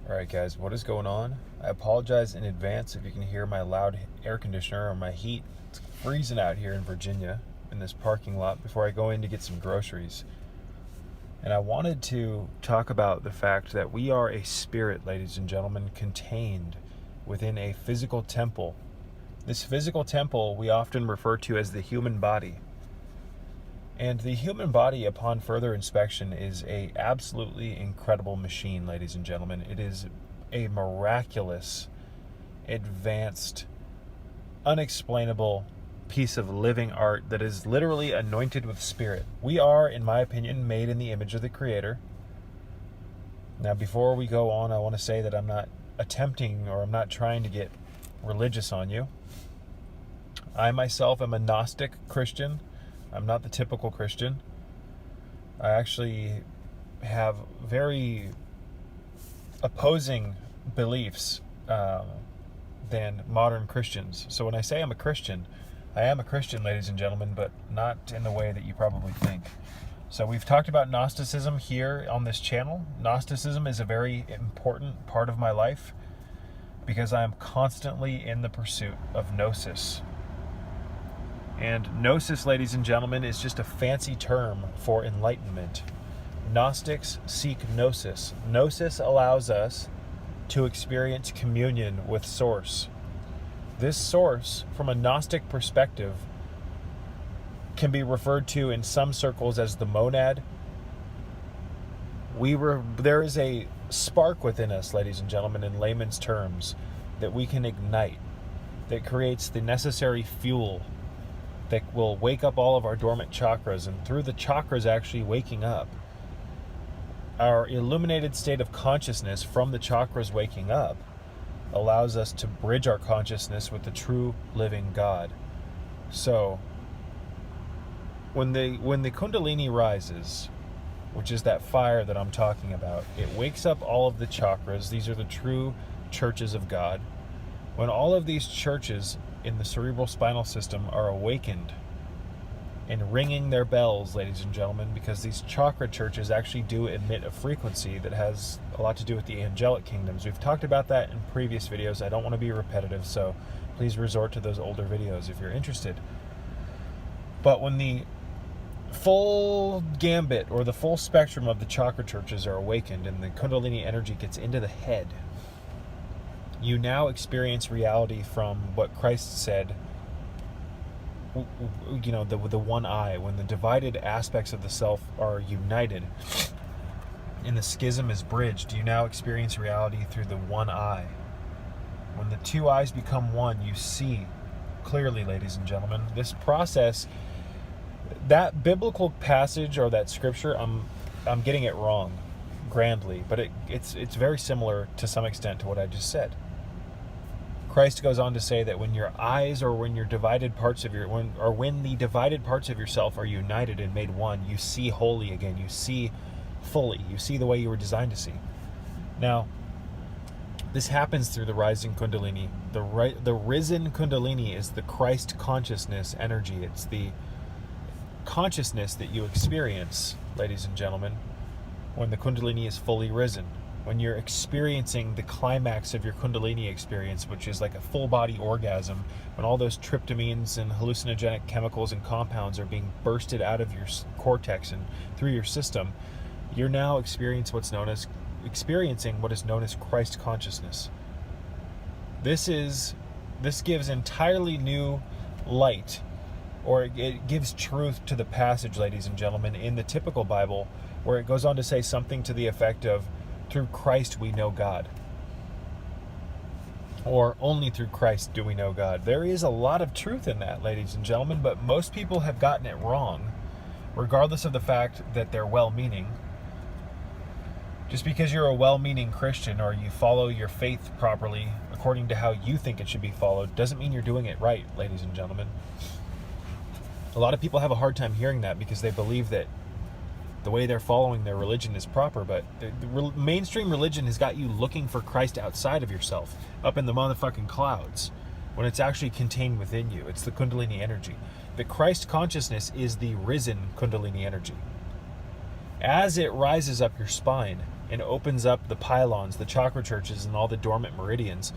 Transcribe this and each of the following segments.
Alright guys, what is going on? I apologize in advance if you can hear my loud air conditioner or my heat. It's freezing out here in Virginia in this parking lot before I go in to get some groceries. And I wanted to talk about the fact that we are a spirit, ladies and gentlemen, contained within a physical temple. This physical temple we often refer to as the human body. And the human body, upon further inspection, is a absolutely incredible machine, ladies and gentlemen. It is a miraculous, advanced, unexplainable piece of living art that is literally anointed with spirit. We are, in my opinion, made in the image of the Creator. Now, before we go on, I want to say that I'm not attempting or I'm not trying to get religious on you. I myself am a Gnostic Christian. I'm not the typical Christian. I actually have very opposing beliefs than modern Christians. So when I say I'm a Christian, I am a Christian, ladies and gentlemen, but not in the way that you probably think. So we've talked about Gnosticism here on this channel. Gnosticism is a very important part of my life because I am constantly in the pursuit of gnosis. And gnosis, ladies and gentlemen, is just a fancy term for enlightenment. Gnostics seek gnosis. Gnosis allows us to experience communion with Source. This Source, from a Gnostic perspective, can be referred to in some circles as the monad. There is a spark within us, ladies and gentlemen, in layman's terms, that we can ignite, that creates the necessary fuel that will wake up all of our dormant chakras. And through the chakras actually waking up, our illuminated state of consciousness from the chakras waking up allows us to bridge our consciousness with the true living God. So when the Kundalini rises, which is that fire that I'm talking about, it wakes up all of the chakras. These are the true churches of God. When all of these churches in the cerebral spinal system are awakened and ringing their bells, ladies and gentlemen, because these chakra churches actually do emit a frequency that has a lot to do with the angelic kingdoms. We've talked about that in previous videos. I don't want to be repetitive, so please resort to those older videos if you're interested. But when the full gambit or the full spectrum of the chakra churches are awakened and the Kundalini energy gets into the head, you now experience reality from what Christ said, you know, the one eye. When the divided aspects of the self are united and the schism is bridged, you now experience reality through the one eye. When the two eyes become one, you see clearly, ladies and gentlemen. This process, that biblical passage or that scripture, I'm getting it wrong grandly, but it's very similar to some extent to what I just said. Christ goes on to say that when your eyes or when your divided parts of when the divided parts of yourself are united and made one, you see wholly again. You see fully. You see the way you were designed to see. Now, this happens through the rising Kundalini. The risen Kundalini is the Christ consciousness energy. It's the consciousness that you experience, ladies and gentlemen, when the Kundalini is fully risen. When you're experiencing the climax of your Kundalini experience, which is like a full body orgasm, when all those tryptamines and hallucinogenic chemicals and compounds are being bursted out of your cortex and through your system, you're now experiencing what is known as Christ consciousness. This gives entirely new light, or it gives truth to the passage, ladies and gentlemen, in the typical Bible, where it goes on to say something to the effect of, through Christ we know God. Or only through Christ do we know God. There is a lot of truth in that, ladies and gentlemen, but most people have gotten it wrong, regardless of the fact that they're well-meaning. Just because you're a well-meaning Christian or you follow your faith properly according to how you think it should be followed doesn't mean you're doing it right, ladies and gentlemen. A lot of people have a hard time hearing that because they believe that the way they're following their religion is proper, but the mainstream religion has got you looking for Christ outside of yourself, up in the motherfucking clouds, when it's actually contained within you. It's the Kundalini energy. The Christ consciousness is the risen Kundalini energy. As it rises up your spine, and opens up the pylons, the chakra churches, and all the dormant meridians.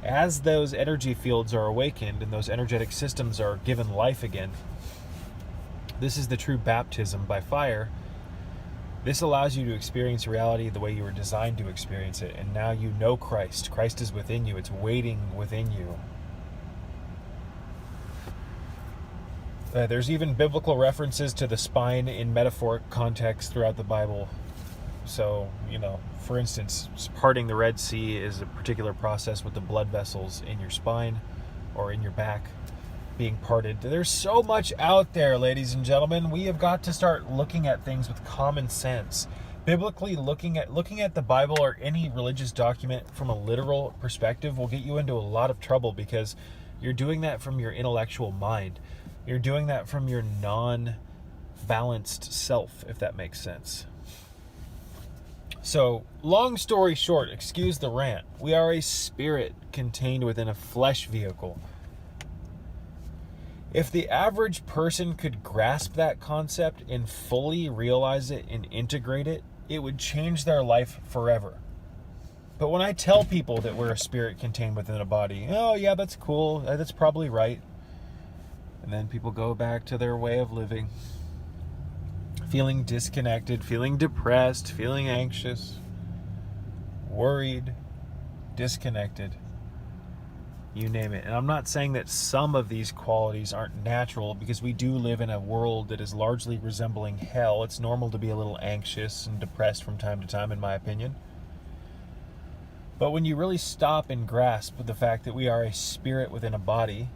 As those energy fields are awakened and those energetic systems are given life again, this is the true baptism by fire. This allows you to experience reality the way you were designed to experience it. And now you know Christ. Christ is within you. It's waiting within you. There's even biblical references to the spine in metaphoric context throughout the Bible. So, for instance, parting the Red Sea is a particular process with the blood vessels in your spine or in your back being parted. There's so much out there, ladies and gentlemen. We have got to start looking at things with common sense. Biblically, looking at the Bible or any religious document from a literal perspective will get you into a lot of trouble, because you're doing that from your intellectual mind. You're doing that from your non-balanced self, if that makes sense. So, long story short, excuse the rant, we are a spirit contained within a flesh vehicle. If the average person could grasp that concept and fully realize it and integrate it, it would change their life forever. But when I tell people that we're a spirit contained within a body, oh yeah, that's cool, that's probably right. And then people go back to their way of living, feeling disconnected, feeling depressed, feeling anxious, worried, disconnected, you name it. And I'm not saying that some of these qualities aren't natural, because we do live in a world that is largely resembling hell. It's normal to be a little anxious and depressed from time to time, in my opinion. But when you really stop and grasp the fact that we are a spirit within a body,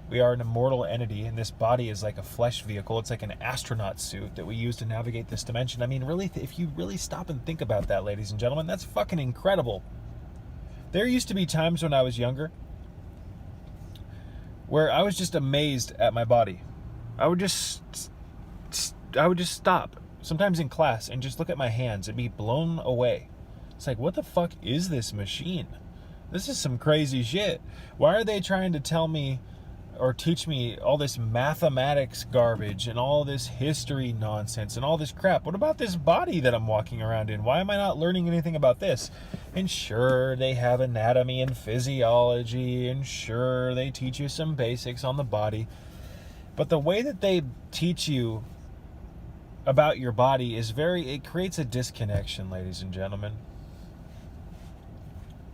we are an immortal entity, and this body is like a flesh vehicle. It's like an astronaut suit that we use to navigate this dimension. I mean, really, if you really stop and think about that, ladies and gentlemen, that's fucking incredible. There used to be times when I was younger where I was just amazed at my body. I would just stop, sometimes in class, and just look at my hands and be blown away. It's like, what the fuck is this machine? This is some crazy shit. Why are they trying to tell me or teach me all this mathematics garbage and all this history nonsense and all this crap? What about this body that I'm walking around in? Why am I not learning anything about this? And sure, they have anatomy and physiology, and sure, they teach you some basics on the body. But the way that they teach you about your body it creates a disconnection, ladies and gentlemen.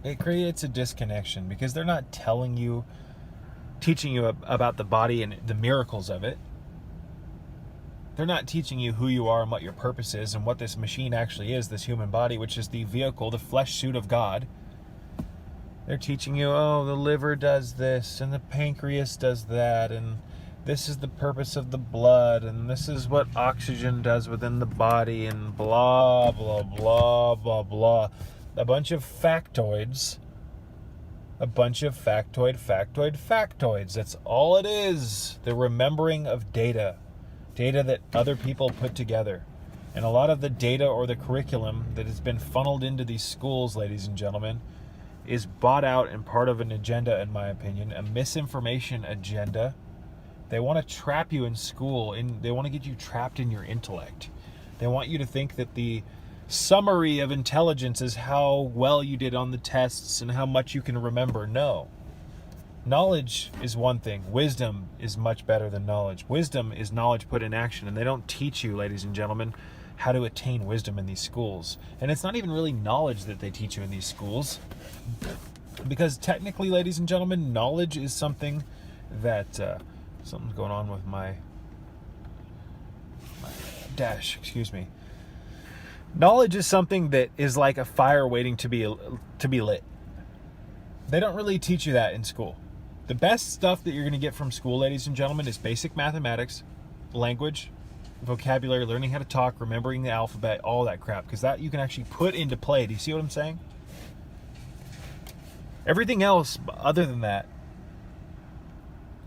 It creates a disconnection because they're not teaching you about the body and the miracles of it. They're not teaching you who you are and what your purpose is and what this machine actually is, this human body, which is the vehicle, the flesh suit of God. They're teaching you, oh, the liver does this and the pancreas does that, and this is the purpose of the blood, and this is what oxygen does within the body, and blah, blah, blah, blah, blah. A bunch of factoids. A bunch of factoids. That's all it is. The remembering of data that other people put together. And a lot of the data or the curriculum that has been funneled into these schools, ladies and gentlemen, is bought out and part of an agenda, in my opinion, a misinformation agenda. They want to trap you in school, and they want to get you trapped in your intellect. They want you to think that the summary of intelligence is how well you did on the tests and how much you can remember. No. Knowledge is one thing. Wisdom is much better than knowledge. Wisdom is knowledge put in action, and they don't teach you, ladies and gentlemen, how to attain wisdom in these schools. And it's not even really knowledge that they teach you in these schools, because technically, ladies and gentlemen, knowledge is something that something's going on with my dash, excuse me. Knowledge is something that is like a fire waiting to be lit. They don't really teach you that in school. The best stuff that you're going to get from school, ladies and gentlemen, is basic mathematics, language, vocabulary, learning how to talk, remembering the alphabet, all that crap, because that you can actually put into play. Do you see what I'm saying? Everything else other than that,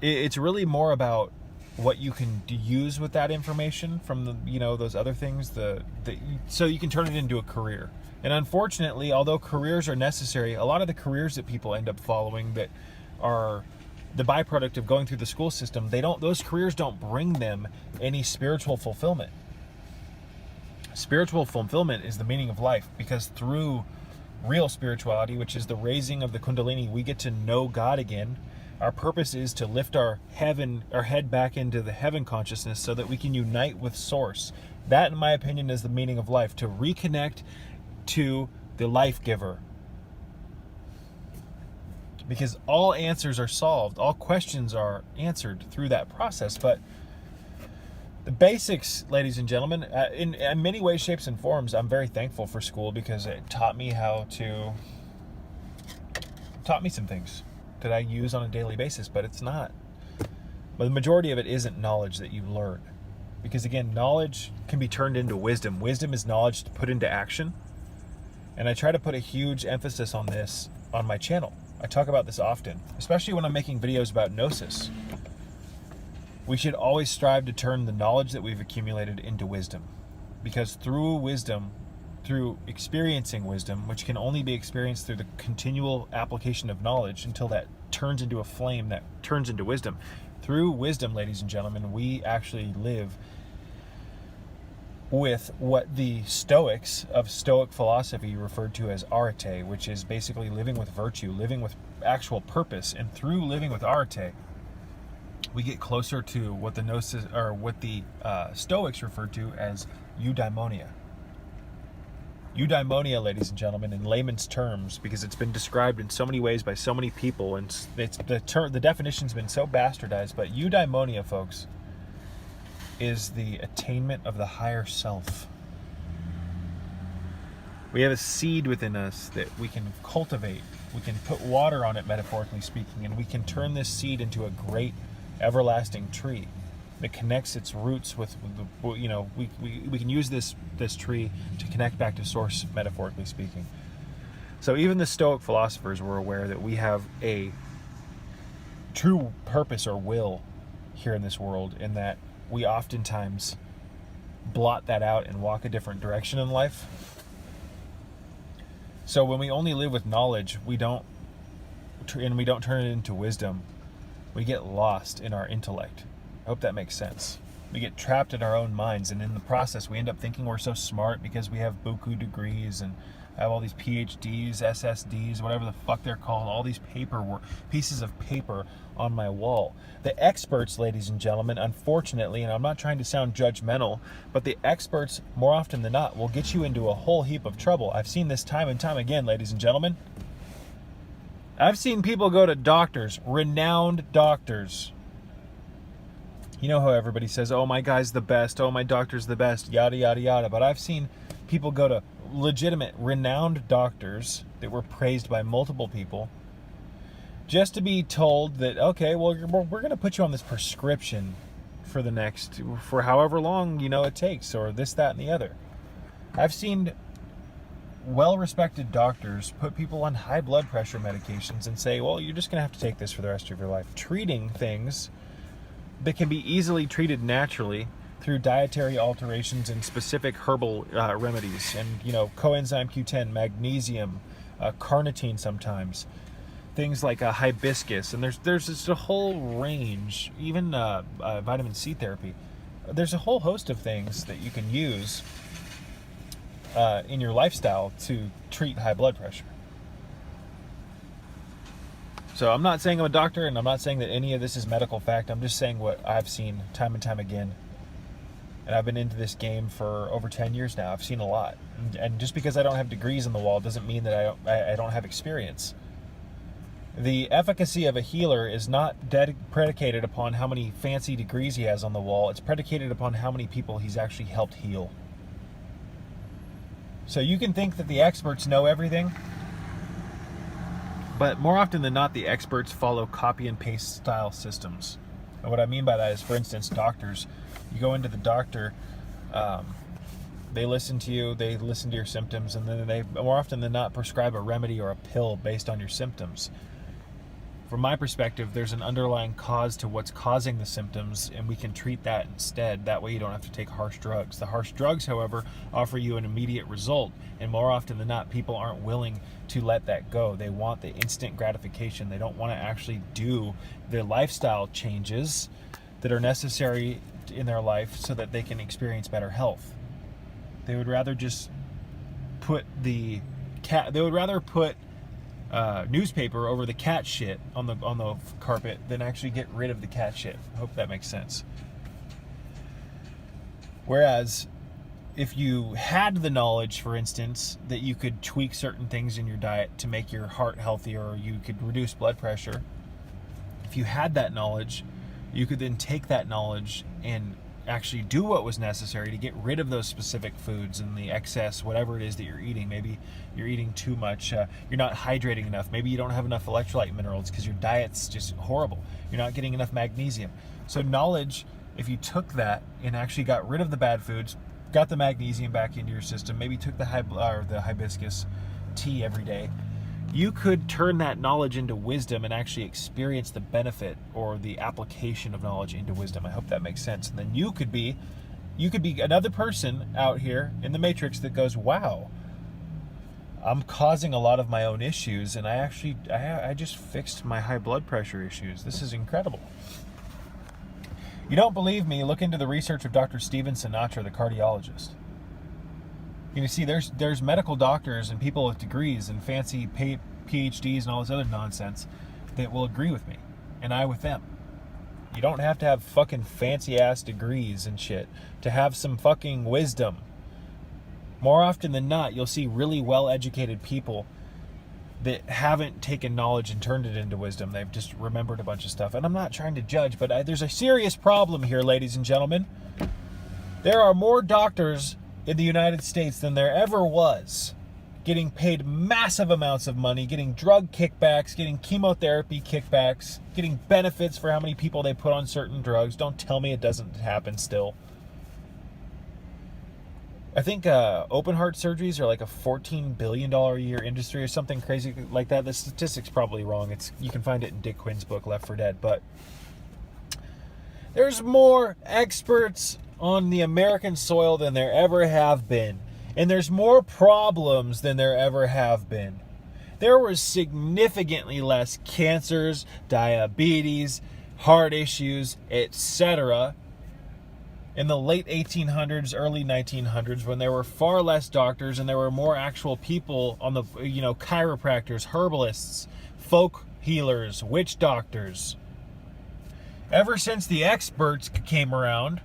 it's really more about what you can use with that information from the, those other things, so you can turn it into a career. And unfortunately, although careers are necessary, a lot of the careers that people end up following that are the byproduct of going through the school system, those careers don't bring them any spiritual fulfillment. Spiritual fulfillment is the meaning of life, because through real spirituality, which is the raising of the Kundalini, we get to know God again. Our purpose is to lift our head back into the heaven consciousness so that we can unite with Source. That, in my opinion, is the meaning of life, to reconnect to the life giver. Because all answers are solved, all questions are answered through that process. But the basics, ladies and gentlemen, in many ways, shapes, and forms, I'm very thankful for school, because it taught me some things that I use on a daily basis, but it's not. But the majority of it isn't knowledge that you learn. Because again, knowledge can be turned into wisdom. Wisdom is knowledge to put into action. And I try to put a huge emphasis on this on my channel. I talk about this often, especially when I'm making videos about gnosis. We should always strive to turn the knowledge that we've accumulated into wisdom. Because through wisdom, through experiencing wisdom, which can only be experienced through the continual application of knowledge until that turns into a flame that turns into wisdom. Through wisdom, ladies and gentlemen, we actually live with what the Stoics of Stoic philosophy referred to as arete, which is basically living with virtue, living with actual purpose. And through living with arete, we get closer to what the gnosis, or what the Stoics referred to as eudaimonia. Eudaimonia, ladies and gentlemen, in layman's terms, because it's been described in so many ways by so many people, and the definition's been so bastardized, but eudaimonia, folks, is the attainment of the higher self. We have a seed within us that we can cultivate. We can put water on it, metaphorically speaking, and we can turn this seed into a great everlasting tree that connects its roots with the, we can use this tree to connect back to Source, metaphorically speaking. So even the Stoic philosophers were aware that we have a true purpose or will here in this world, in that we oftentimes blot that out and walk a different direction in life. So when we only live with knowledge, we don't turn it into wisdom, we get lost in our intellect. I hope that makes sense. We get trapped in our own minds, and in the process we end up thinking we're so smart because we have buku degrees and have all these PhDs, SSDs, whatever the fuck they're called, all these pieces of paper on my wall. The experts, ladies and gentlemen, unfortunately, and I'm not trying to sound judgmental, but the experts, more often than not, will get you into a whole heap of trouble. I've seen this time and time again, ladies and gentlemen. I've seen people go to doctors, renowned doctors. You know how everybody says, oh, my guy's the best, oh, my doctor's the best, yada, yada, yada. But I've seen people go to legitimate, renowned doctors that were praised by multiple people just to be told that, okay, well, we're going to put you on this prescription for however long, it takes, or this, that, and the other. I've seen well-respected doctors put people on high blood pressure medications and say, well, you're just going to have to take this for the rest of your life, treating things that can be easily treated naturally through dietary alterations and specific herbal remedies, and coenzyme Q10, magnesium, carnitine sometimes, things like hibiscus, and there's just a whole range, even vitamin C therapy. There's a whole host of things that you can use in your lifestyle to treat high blood pressure. So I'm not saying I'm a doctor, and I'm not saying that any of this is medical fact. I'm just saying what I've seen time and time again. And I've been into this game for over 10 years now. I've seen a lot. And just because I don't have degrees on the wall doesn't mean that I don't have experience. The efficacy of a healer is not predicated upon how many fancy degrees he has on the wall. It's predicated upon how many people he's actually helped heal. So you can think that the experts know everything, but more often than not, the experts follow copy and paste style systems. And what I mean by that is, for instance, doctors. You go into the doctor, they listen to you, they listen to your symptoms, and then they, more often than not, prescribe a remedy or a pill based on your symptoms. From my perspective, there's an underlying cause to what's causing the symptoms, and we can treat that instead. That way you don't have to take harsh drugs. The harsh drugs, however, offer you an immediate result, and more often than not, people aren't willing to let that go. They want the instant gratification. They don't want to actually do the lifestyle changes that are necessary in their life so that they can experience better health. They would rather just put the cat. They would rather put newspaper over the cat shit on the carpet than actually get rid of the cat shit. I hope that makes sense. Whereas, if you had the knowledge, for instance, that you could tweak certain things in your diet to make your heart healthier, or you could reduce blood pressure, if you had that knowledge, you could then take that knowledge and actually do what was necessary to get rid of those specific foods and the excess, whatever it is that you're eating. Maybe you're eating too much, you're not hydrating enough, maybe you don't have enough electrolyte minerals because your diet's just horrible, you're not getting enough magnesium. So knowledge, if you took that and actually got rid of the bad foods, got the magnesium back into your system, maybe took the hibiscus tea every day, you could turn that knowledge into wisdom and actually experience the benefit or the application of knowledge into wisdom. I hope that makes sense. And then you could be another person out here in the matrix that goes, wow, I'm causing a lot of my own issues, and I just fixed my high blood pressure issues. This is incredible. You don't believe me? Look into the research of Dr. Steven Sinatra, the cardiologist. You see, there's medical doctors and people with degrees and fancy PhDs and all this other nonsense that will agree with me, and I with them. You don't have to have fucking fancy ass degrees and shit to have some fucking wisdom. More often than not, you'll see really well-educated people that haven't taken knowledge and turned it into wisdom. They've just remembered a bunch of stuff. And I'm not trying to judge, but there's a serious problem here, ladies and gentlemen. There are more doctors in the United States than there ever was, getting paid massive amounts of money, getting drug kickbacks, getting chemotherapy kickbacks, getting benefits for how many people they put on certain drugs. Don't tell me it doesn't happen still. I think open heart surgeries are like a $14 billion a year industry or something crazy like that. The statistic's probably wrong. You can find it in Dick Quinn's book, Left 4 Dead. But there's more experts on the American soil than there ever have been. And there's more problems than there ever have been. There was significantly less cancers, diabetes, heart issues, etc. in the late 1800s, early 1900s, when there were far less doctors and there were more actual people on the, chiropractors, herbalists, folk healers, witch doctors. Ever since the experts came around,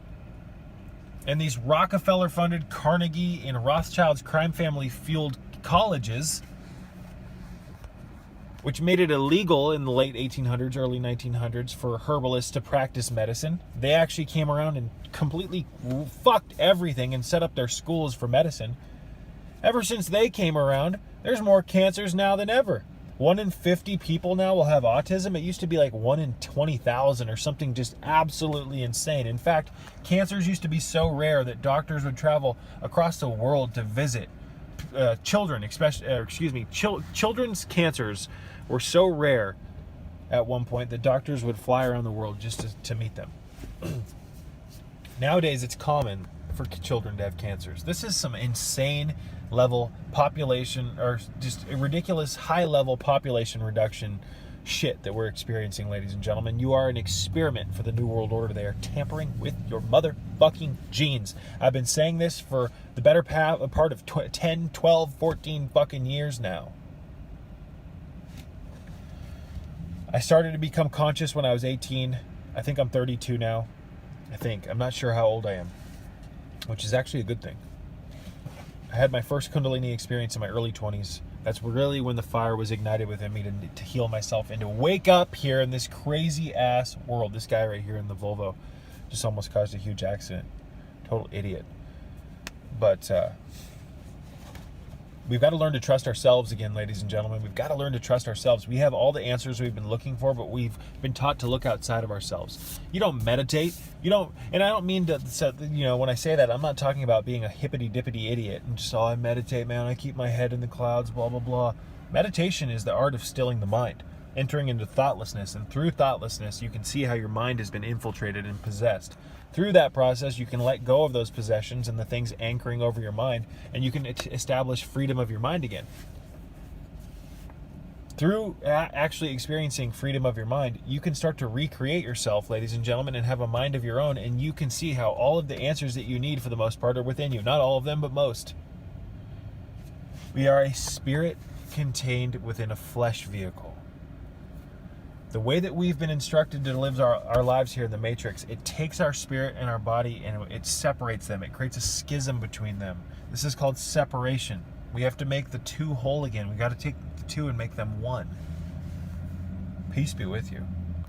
and these Rockefeller-funded, Carnegie and Rothschild's crime family-fueled colleges, which made it illegal in the late 1800s, early 1900s for herbalists to practice medicine. They actually came around and completely fucked everything and set up their schools for medicine. Ever since they came around, there's more cancers now than ever. 1 in 50 people now will have autism. It used to be like 1 in 20,000 or something just absolutely insane. In fact, cancers used to be so rare that doctors would travel across the world to visit children, especially, children's cancers were so rare at one point that doctors would fly around the world just to meet them. Nowadays, it's common for children to have cancers. This is some insane level population, or just a ridiculous high level population reduction shit that we're experiencing, ladies and gentlemen. You are an experiment for the New World Order. They are tampering with your motherfucking genes. I've been saying this for the better part of 10, 12, 14 fucking years now. I started to become conscious when I was 18. I think I'm 32 now. I'm not sure how old I am, which is actually a good thing. I had my first Kundalini experience in my early 20s. That's really when the fire was ignited within me to heal myself and to wake up here in this crazy ass world. This guy right here in the Volvo just almost caused a huge accident. Total idiot. But we've got to learn to trust ourselves again, ladies and gentlemen. We've got to learn to trust ourselves. We have all the answers we've been looking for, but we've been taught to look outside of ourselves. You don't meditate. You don't, and I don't mean to, when I say that, I'm not talking about being a hippity-dippity idiot and just, I meditate, man, I keep my head in the clouds, blah, blah, blah. Meditation is the art of stilling the mind, entering into thoughtlessness, and through thoughtlessness, you can see how your mind has been infiltrated and possessed. Through that process, you can let go of those possessions and the things anchoring over your mind, and you can establish freedom of your mind again. through actually experiencing freedom of your mind, you can start to recreate yourself, ladies and gentlemen, and have a mind of your own, and you can see how all of the answers that you need for the most part are within you. Not all of them, but most. We are a spirit contained within a flesh vehicle. The way that we've been instructed to live our lives here in the Matrix, it takes our spirit and our body and it separates them. It creates a schism between them. This is called separation. We have to make the two whole again. We got to take the two and make them one. Peace be with you.